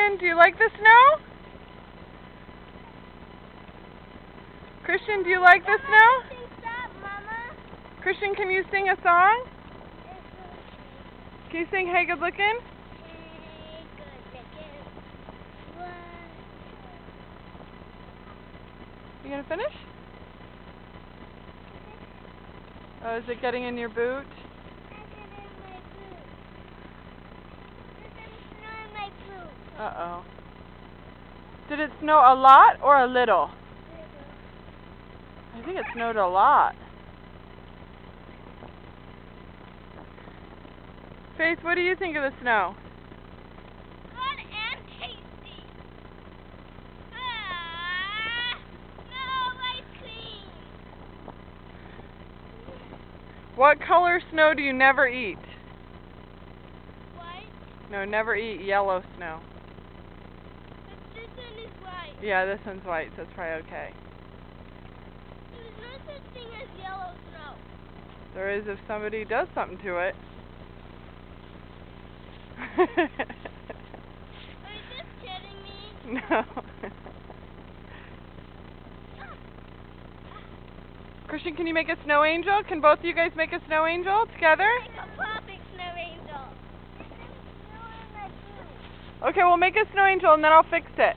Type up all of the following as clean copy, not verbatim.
Christian, do you like the snow? Christian, do you like the snow? Christian, can you sing a song? Can you sing Hey Good Lookin'? Hey good lookin'. You gonna finish? Oh, is it getting in your boot? Uh-oh. Did it snow a lot or a little? I think it snowed a lot. Faith, what do you think of the snow? Good and tasty. No ice cream. What color snow do you never eat? White? No, never eat yellow snow. But this one is white. Yeah, this one's white, so it's probably okay. There's no such thing as yellow snow. There is if somebody does something to it. Are you just kidding me? No. Christian, can you make a snow angel? Can both of you guys make a snow angel together? Make a perfect snow angel. Okay, we'll make a snow angel and then I'll fix it.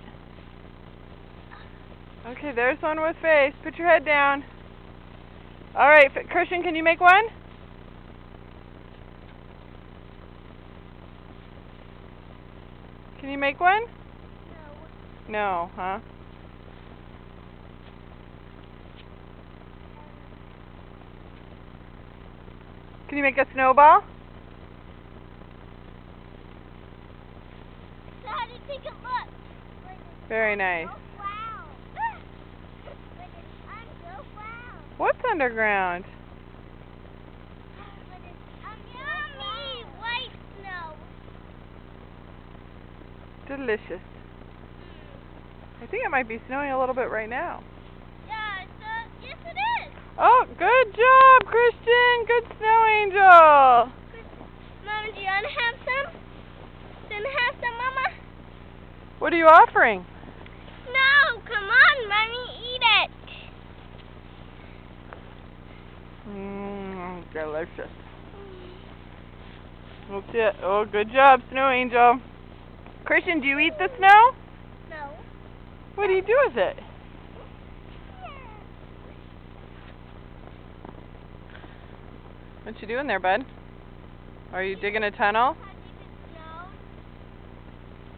Okay, there's one with Faith. Put your head down. Alright, Christian, can you make one? Can you make one? No. No, huh? Can you make a snowball? So how do you think it looks? Very nice. Oh, wow. I'm so proud. What's underground? Yummy white snow. Delicious. I think it might be snowing a little bit right now. Yeah, yes it is. Oh, good job, Christian. Good snow angel. Mama, do you want to have some? Do you want to have some, Mama? What are you offering? No, come on, Mommy, eat it. Delicious. That's it. Oh, good job, snow angel. Christian, do you eat the snow? No. What do you do with it? What you doing there, bud? Are you digging a tunnel?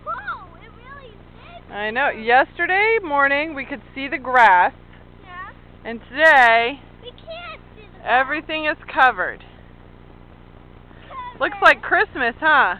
Whoa, it really is. I know. Yesterday morning we could see the grass, Yeah. and today We can't see the everything is covered. Looks like Christmas, huh?